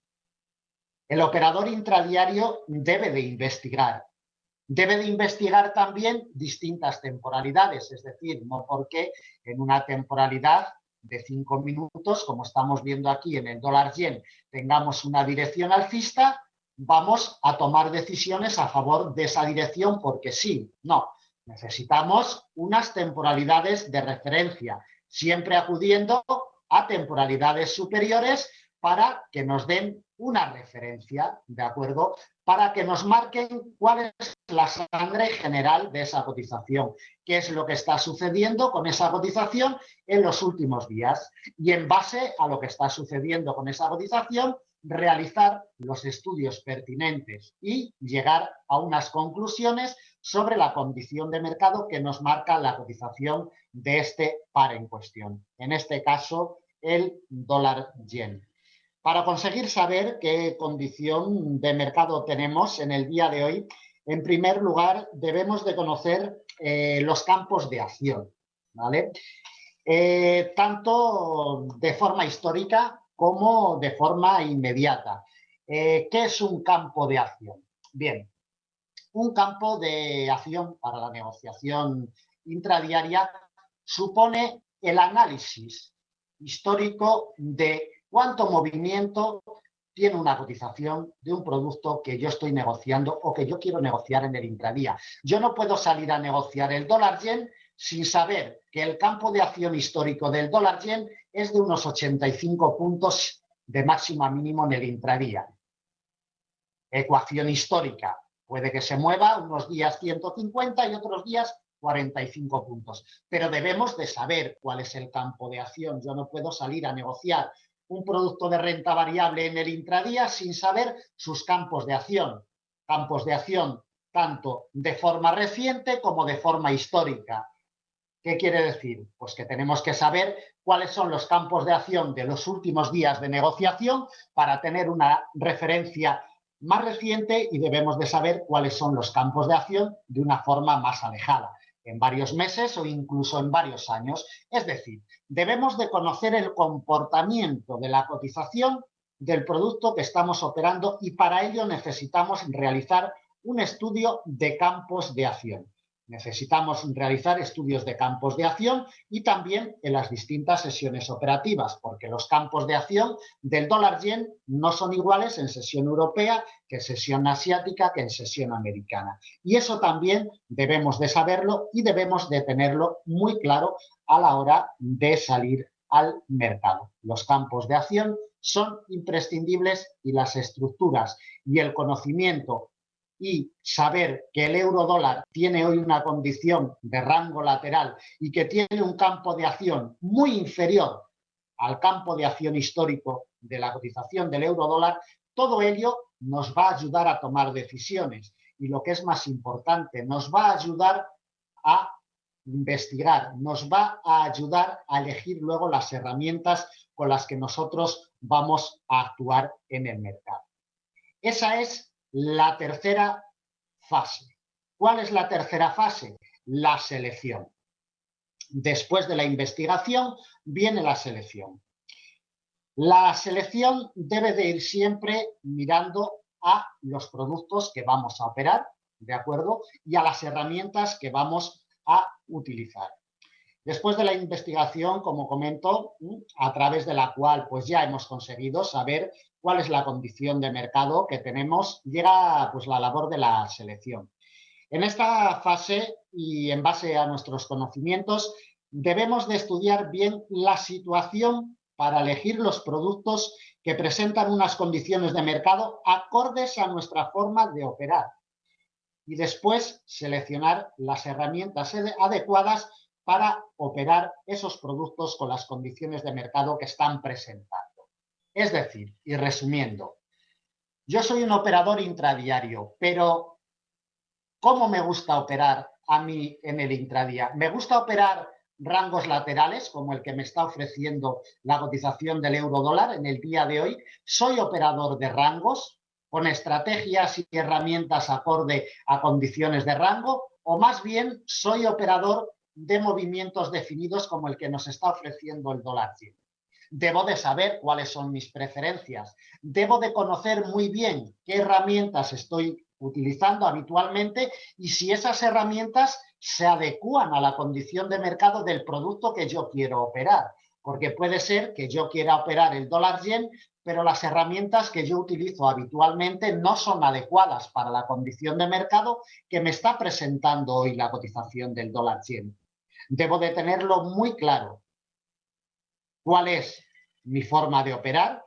Speaker 1: El operador intradiario debe de investigar. Debe de investigar también distintas temporalidades, es decir, no porque en una temporalidad de 5 minutos, como estamos viendo aquí en el dólar yen, tengamos una dirección alcista, vamos a tomar decisiones a favor de esa dirección porque sí, no. Necesitamos unas temporalidades de referencia, siempre acudiendo a temporalidades superiores para que nos den una referencia, ¿de acuerdo? Para que nos marquen cuál es la sangre general de esa cotización, qué es lo que está sucediendo con esa cotización en los últimos días. Y en base a lo que está sucediendo con esa cotización, realizar los estudios pertinentes y llegar a unas conclusiones sobre la condición de mercado que nos marca la cotización de este par en cuestión. En este caso, el dólar yen. Para conseguir saber qué condición de mercado tenemos en el día de hoy, en primer lugar debemos de conocer los campos de acción, ¿vale? Tanto de forma histórica como de forma inmediata. ¿Qué es un campo de acción? Bien, un campo de acción para la negociación intradiaria supone el análisis histórico de cuánto movimiento tiene una cotización de un producto que yo estoy negociando o que yo quiero negociar en el intradía. Yo no puedo salir a negociar el dólar yen sin saber que el campo de acción histórico del dólar yen es de unos 85 puntos de máximo a mínimo en el intradía. Ecuación histórica. Puede que se mueva unos días 150 y otros días 45 puntos. Pero debemos de saber cuál es el campo de acción. Yo no puedo salir a negociar un producto de renta variable en el intradía sin saber sus campos de acción. Campos de acción tanto de forma reciente como de forma histórica. ¿Qué quiere decir? Pues que tenemos que saber cuáles son los campos de acción de los últimos días de negociación para tener una referencia más reciente y debemos de saber cuáles son los campos de acción de una forma más alejada, en varios meses o incluso en varios años. Es decir, debemos de conocer el comportamiento de la cotización del producto que estamos operando y para ello necesitamos realizar un estudio de campos de acción. Necesitamos realizar estudios de campos de acción y también en las distintas sesiones operativas, porque los campos de acción del dólar yen no son iguales en sesión europea que en sesión asiática que en sesión americana. Y eso también debemos de saberlo y debemos de tenerlo muy claro a la hora de salir al mercado. Los campos de acción son imprescindibles y las estructuras y el conocimiento y saber que el euro dólar tiene hoy una condición de rango lateral y que tiene un campo de acción muy inferior al campo de acción histórico de la cotización del euro dólar, todo ello nos va a ayudar a tomar decisiones y lo que es más importante, nos va a ayudar a investigar, nos va a ayudar a elegir luego las herramientas con las que nosotros vamos a actuar en el mercado. Esa es la tercera fase. ¿Cuál es la tercera fase? La selección. Después de la investigación viene la selección. La selección debe de ir siempre mirando a los productos que vamos a operar, ¿de acuerdo? Y a las herramientas que vamos a utilizar. Después de la investigación, como comento, a través de la cual pues ya hemos conseguido saber cuál es la condición de mercado que tenemos, llega pues la labor de la selección. En esta fase y en base a nuestros conocimientos, debemos de estudiar bien la situación para elegir los productos que presentan unas condiciones de mercado acordes a nuestra forma de operar. Y después seleccionar las herramientas adecuadas para operar esos productos con las condiciones de mercado que están presentando. Es decir, y resumiendo, yo soy un operador intradiario, pero ¿cómo me gusta operar a mí en el intradía? Me gusta operar rangos laterales, como el que me está ofreciendo la cotización del euro dólar en el día de hoy. Soy operador de rangos con estrategias y herramientas acorde a condiciones de rango, o más bien soy operador de movimientos definidos como el que nos está ofreciendo el dólar 100. Debo de saber cuáles son mis preferencias. Debo de conocer muy bien qué herramientas estoy utilizando habitualmente y si esas herramientas se adecúan a la condición de mercado del producto que yo quiero operar. Porque puede ser que yo quiera operar el dólar yen, pero las herramientas que yo utilizo habitualmente no son adecuadas para la condición de mercado que me está presentando hoy la cotización del dólar yen. Debo de tenerlo muy claro. ¿Cuál es mi forma de operar?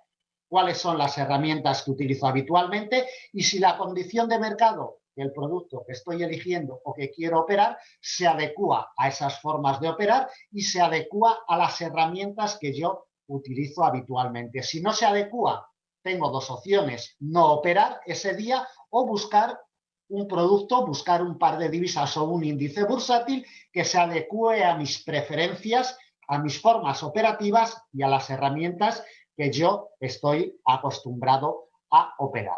Speaker 1: ¿Cuáles son las herramientas que utilizo habitualmente? Y si la condición de mercado del producto que estoy eligiendo o que quiero operar se adecúa a esas formas de operar y se adecúa a las herramientas que yo utilizo habitualmente. Si no se adecúa, tengo dos opciones: no operar ese día o buscar un producto, buscar un par de divisas o un índice bursátil que se adecúe a mis preferencias, a mis formas operativas y a las herramientas que yo estoy acostumbrado a operar.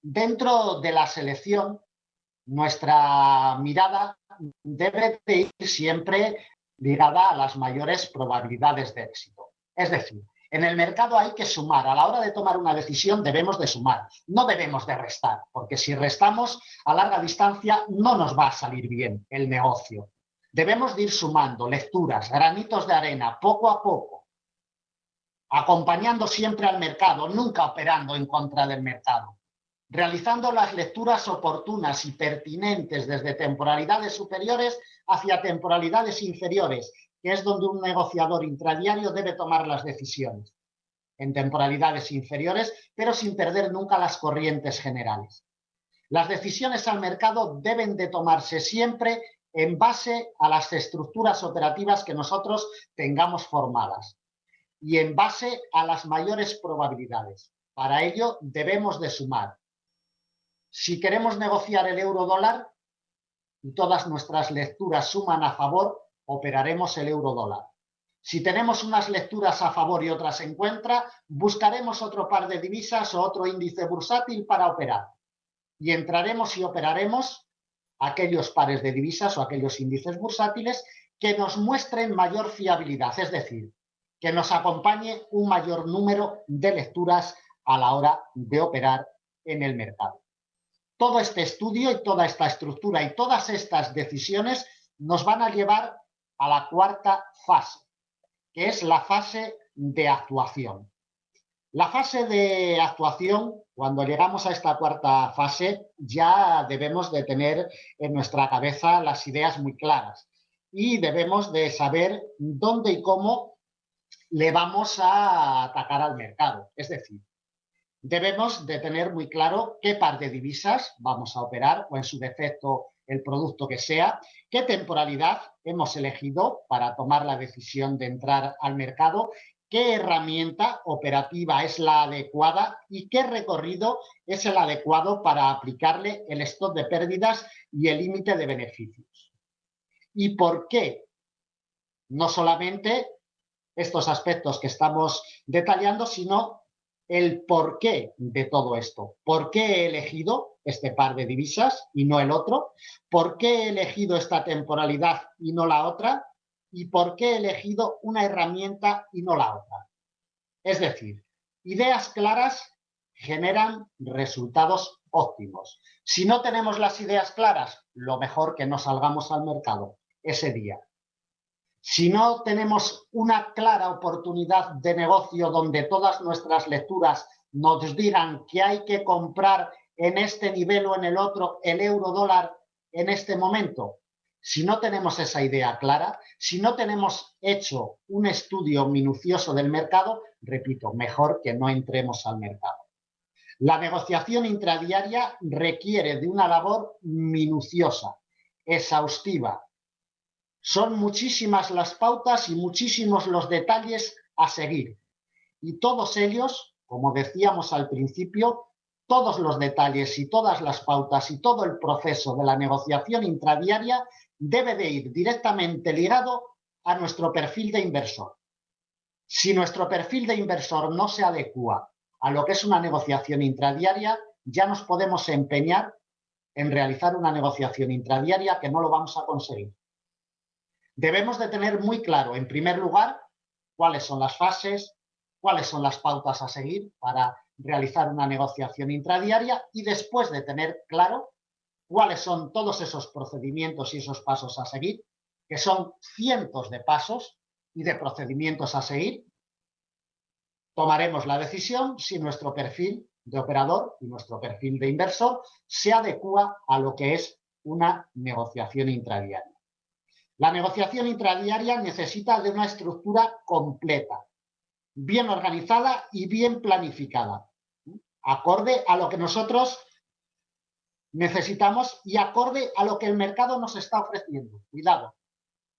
Speaker 1: Dentro de la selección, nuestra mirada debe de ir siempre ligada a las mayores probabilidades de éxito. Es decir, en el mercado hay que sumar. A la hora de tomar una decisión debemos de sumar, no debemos de restar, porque si restamos a larga distancia no nos va a salir bien el negocio. Debemos de ir sumando lecturas, granitos de arena, poco a poco, acompañando siempre al mercado, nunca operando en contra del mercado, realizando las lecturas oportunas y pertinentes desde temporalidades superiores hacia temporalidades inferiores, que es donde un negociador intradiario debe tomar las decisiones, en temporalidades inferiores, pero sin perder nunca las corrientes generales. Las decisiones al mercado deben de tomarse siempre en base a las estructuras operativas que nosotros tengamos formadas y en base a las mayores probabilidades. Para ello debemos de sumar. Si queremos negociar el euro dólar y todas nuestras lecturas suman a favor, operaremos el euro dólar. Si tenemos unas lecturas a favor y otras en contra, buscaremos otro par de divisas o otro índice bursátil para operar. Y entraremos y operaremos aquellos pares de divisas o aquellos índices bursátiles que nos muestren mayor fiabilidad, es decir, que nos acompañe un mayor número de lecturas a la hora de operar en el mercado. Todo este estudio y toda esta estructura y todas estas decisiones nos van a llevar a la cuarta fase, que es la fase de actuación. La fase de actuación, cuando llegamos a esta cuarta fase, ya debemos de tener en nuestra cabeza las ideas muy claras y debemos de saber dónde y cómo le vamos a atacar al mercado. Es decir, debemos de tener muy claro qué par de divisas vamos a operar o en su defecto el producto que sea, qué temporalidad hemos elegido para tomar la decisión de entrar al mercado, qué herramienta operativa es la adecuada y qué recorrido es el adecuado para aplicarle el stop de pérdidas y el límite de beneficios. ¿Y por qué? No solamente estos aspectos que estamos detallando, sino el porqué de todo esto. ¿Por qué he elegido este par de divisas y no el otro? ¿Por qué he elegido esta temporalidad y no la otra? ¿Y por qué he elegido una herramienta y no la otra? Es decir, ideas claras generan resultados óptimos. Si no tenemos las ideas claras, lo mejor que no salgamos al mercado ese día. Si no tenemos una clara oportunidad de negocio donde todas nuestras lecturas nos digan que hay que comprar en este nivel o en el otro el euro dólar en este momento, si no tenemos esa idea clara, si no tenemos hecho un estudio minucioso del mercado, repito, mejor que no entremos al mercado. La negociación intradiaria requiere de una labor minuciosa, exhaustiva, Son muchísimas las pautas y muchísimos los detalles a seguir. Y todos ellos, como decíamos al principio, todos los detalles y todas las pautas y todo el proceso de la negociación intradiaria debe de ir directamente ligado a nuestro perfil de inversor. Si nuestro perfil de inversor no se adecua a lo que es una negociación intradiaria, ya nos podemos empeñar en realizar una negociación intradiaria que no lo vamos a conseguir. Debemos de tener muy claro, en primer lugar, cuáles son las fases, cuáles son las pautas a seguir para realizar una negociación intradiaria y después de tener claro cuáles son todos esos procedimientos y esos pasos a seguir, que son cientos de pasos y de procedimientos a seguir, tomaremos la decisión si nuestro perfil de operador y nuestro perfil de inversor se adecua a lo que es una negociación intradiaria. La negociación intradiaria necesita de una estructura completa, bien organizada y bien planificada, acorde a lo que nosotros necesitamos y acorde a lo que el mercado nos está ofreciendo. Cuidado,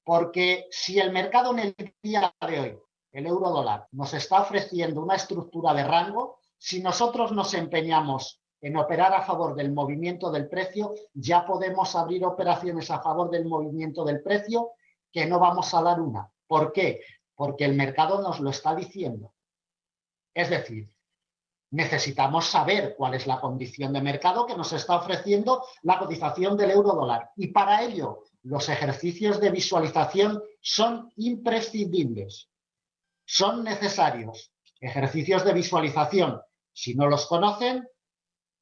Speaker 1: porque si el mercado en el día de hoy, el euro dólar, nos está ofreciendo una estructura de rango, si nosotros nos empeñamos en operar a favor del movimiento del precio, ya podemos abrir operaciones a favor del movimiento del precio que no vamos a dar una. ¿Por qué? Porque el mercado nos lo está diciendo. Es decir, necesitamos saber cuál es la condición de mercado que nos está ofreciendo la cotización del euro dólar. Y para ello, los ejercicios de visualización son imprescindibles, son necesarios. Ejercicios de visualización, si no los conocen,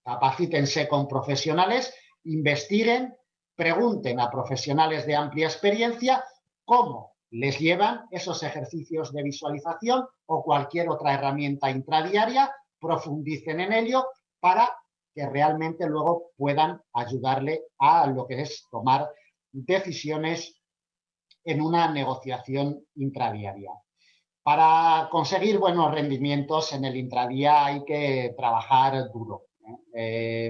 Speaker 1: capacítense con profesionales, investiguen, pregunten a profesionales de amplia experiencia cómo les llevan esos ejercicios de visualización o cualquier otra herramienta intradiaria, profundicen en ello para que realmente luego puedan ayudarle a lo que es tomar decisiones en una negociación intradiaria. Para conseguir buenos rendimientos en el intradía hay que trabajar duro,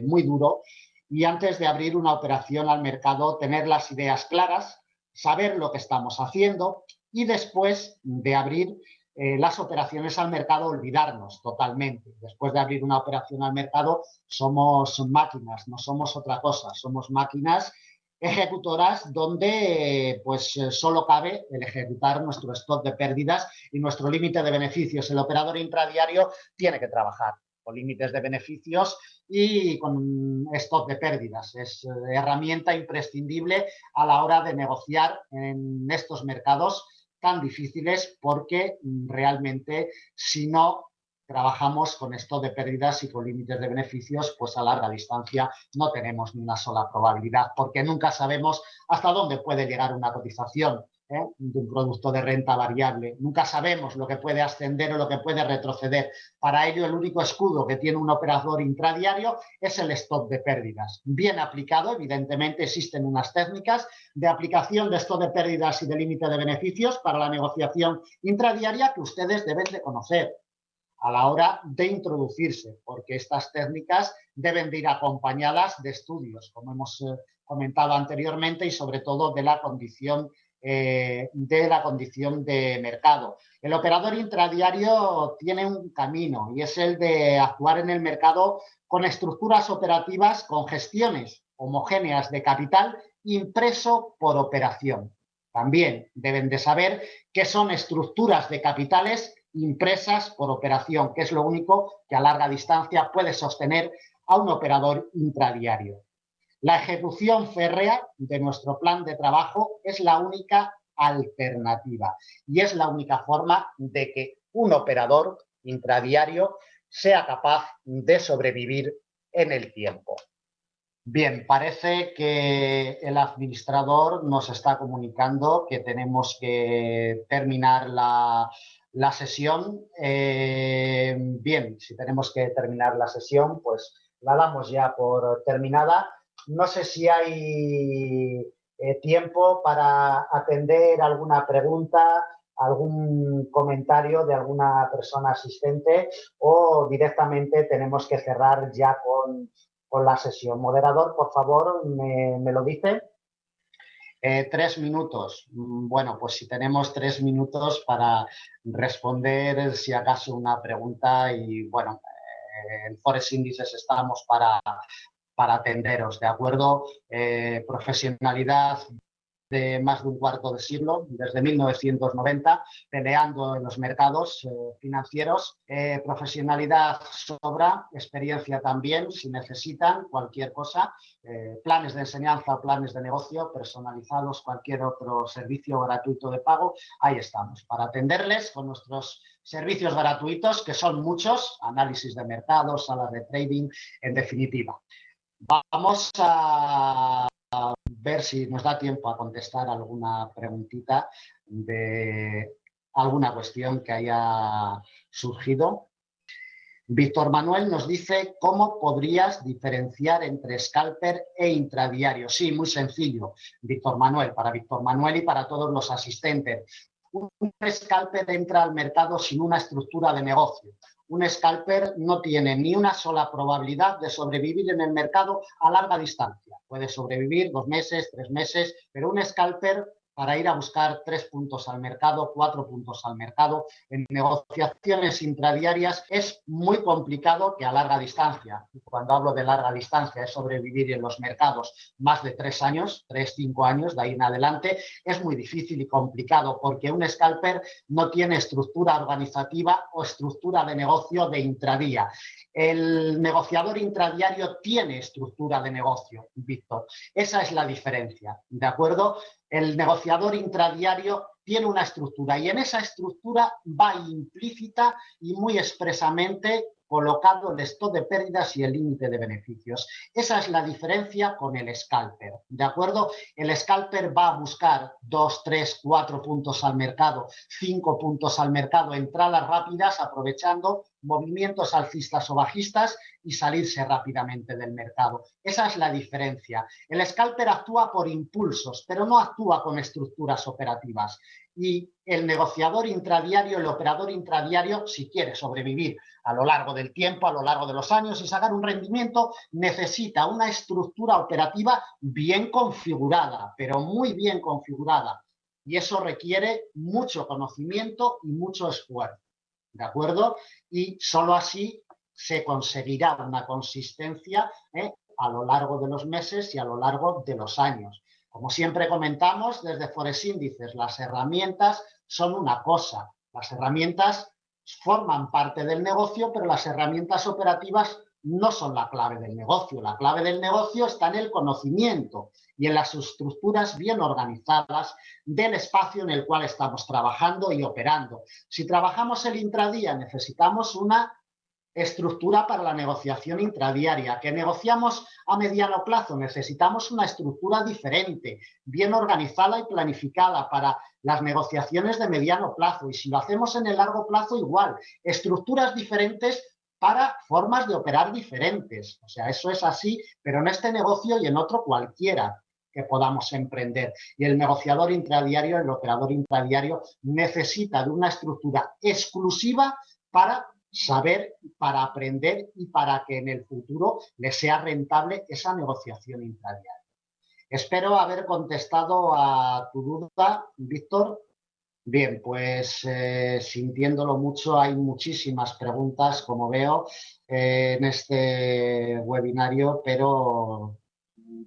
Speaker 1: muy duro, y antes de abrir una operación al mercado tener las ideas claras, saber lo que estamos haciendo y después de abrir las operaciones al mercado olvidarnos totalmente. Después de abrir una operación al mercado somos máquinas, no somos otra cosa, somos máquinas ejecutoras donde pues solo cabe el ejecutar nuestro stop de pérdidas y nuestro límite de beneficios. El operador intradiario tiene que trabajar con límites de beneficios y con stop de pérdidas. Es herramienta imprescindible a la hora de negociar en estos mercados tan difíciles porque realmente si no trabajamos con stop de pérdidas y con límites de beneficios, pues a larga distancia no tenemos ni una sola probabilidad, porque nunca sabemos hasta dónde puede llegar una cotización de un producto de renta variable. Nunca sabemos lo que puede ascender o lo que puede retroceder. Para ello, el único escudo que tiene un operador intradiario es el stop de pérdidas. Bien aplicado, evidentemente existen unas técnicas de aplicación de stop de pérdidas y de límite de beneficios para la negociación intradiaria que ustedes deben de conocer a la hora de introducirse, porque estas técnicas deben de ir acompañadas de estudios, como hemos comentado anteriormente, y sobre todo de la condición de mercado. El operador intradiario tiene un camino y es el de actuar en el mercado con estructuras operativas, con gestiones homogéneas de capital impreso por operación. También deben de saber qué son estructuras de capitales impresas por operación, que es lo único que a larga distancia puede sostener a un operador intradiario. La ejecución férrea de nuestro plan de trabajo es la única alternativa y es la única forma de que un operador intradiario sea capaz de sobrevivir en el tiempo. Bien, parece que el administrador nos está comunicando que tenemos que terminar la sesión. Bien, si tenemos que terminar la sesión, pues la damos ya por terminada. No sé si hay tiempo para atender alguna pregunta, algún comentario de alguna persona asistente o directamente tenemos que cerrar ya con la sesión. Moderador, por favor, me lo dice. 3 minutos. Bueno, pues si tenemos 3 minutos para responder, si acaso, una pregunta y, bueno, en Forex Índices estamos para atenderos, ¿de acuerdo? Profesionalidad de más de un cuarto de siglo, desde 1990, peleando en los mercados financieros. Profesionalidad sobra, experiencia también, si necesitan cualquier cosa. Planes de enseñanza o planes de negocio personalizados, cualquier otro servicio gratuito de pago, ahí estamos, para atenderles con nuestros servicios gratuitos, que son muchos, análisis de mercados, salas de trading, en definitiva. Vamos a ver si nos da tiempo a contestar alguna preguntita de alguna cuestión que haya surgido. Víctor Manuel nos dice, ¿cómo podrías diferenciar entre scalper e intradiario? Sí, muy sencillo, Víctor Manuel, para Víctor Manuel y para todos los asistentes. Un scalper entra al mercado sin una estructura de negocio. Un scalper no tiene ni una sola probabilidad de sobrevivir en el mercado a larga distancia. Puede sobrevivir 2 meses, 3 meses, pero un scalper, para ir a buscar 3 puntos al mercado, 4 puntos al mercado, en negociaciones intradiarias es muy complicado que a larga distancia. Cuando hablo de larga distancia es sobrevivir en los mercados más de 3 años, 3, 5 años, de ahí en adelante, es muy difícil y complicado porque un scalper no tiene estructura organizativa o estructura de negocio de intradía. El negociador intradiario tiene estructura de negocio, Víctor. Esa es la diferencia, ¿de acuerdo? El negociador intradiario tiene una estructura y en esa estructura va implícita y muy expresamente colocado el stop de pérdidas y el límite de beneficios. Esa es la diferencia con el scalper, ¿de acuerdo? El scalper va a buscar 2, 3, 4 puntos al mercado, 5 puntos al mercado, entradas rápidas aprovechando movimientos alcistas o bajistas y salirse rápidamente del mercado. Esa es la diferencia. El scalper actúa por impulsos, pero no actúa con estructuras operativas. Y el negociador intradiario, el operador intradiario, si quiere sobrevivir a lo largo del tiempo, a lo largo de los años y sacar un rendimiento, necesita una estructura operativa bien configurada, pero muy bien configurada. Y eso requiere mucho conocimiento y mucho esfuerzo, ¿de acuerdo? Y solo así se conseguirá una consistencia a lo largo de los meses y a lo largo de los años. Como siempre comentamos, desde Forex Índices, las herramientas son una cosa. Las herramientas forman parte del negocio, pero las herramientas operativas no son la clave del negocio. La clave del negocio está en el conocimiento y en las estructuras bien organizadas del espacio en el cual estamos trabajando y operando. Si trabajamos el intradía, necesitamos una estructura para la negociación intradiaria. ¿Que negociamos a mediano plazo? Necesitamos una estructura diferente, bien organizada y planificada para las negociaciones de mediano plazo. Y si lo hacemos en el largo plazo, igual. Estructuras diferentes para formas de operar diferentes. O sea, eso es así, pero en este negocio y en otro cualquiera que podamos emprender. Y el negociador intradiario, el operador intradiario, necesita de una estructura exclusiva para saber, para aprender y para que en el futuro le sea rentable esa negociación intradiaria. Espero haber contestado a tu duda, Víctor. Bien, pues sintiéndolo mucho, hay muchísimas preguntas, como veo, en este webinario, pero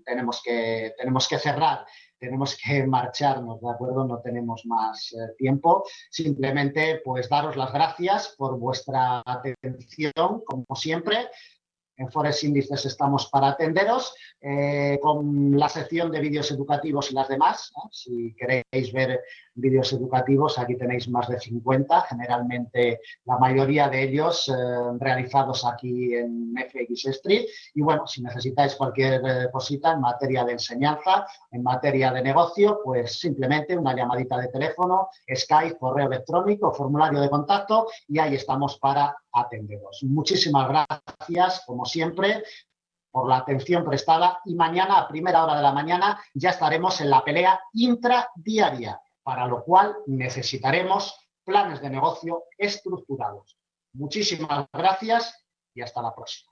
Speaker 1: tenemos que cerrar, tenemos que marcharnos, ¿de acuerdo? No tenemos más tiempo. Simplemente, pues, daros las gracias por vuestra atención, como siempre. En Forex Índices estamos para atenderos con la sección de vídeos educativos y las demás, ¿no? Si queréis ver vídeos educativos, aquí tenéis más de 50, generalmente la mayoría de ellos realizados aquí en FX Street. Y bueno, si necesitáis cualquier cosita en materia de enseñanza, en materia de negocio, pues simplemente una llamadita de teléfono, Skype, correo electrónico, formulario de contacto y ahí estamos para atenderos. Muchísimas gracias, como siempre, por la atención prestada y mañana a primera hora de la mañana ya estaremos en la pelea intradiaria, para lo cual necesitaremos planes de negocio estructurados. Muchísimas gracias y hasta la próxima.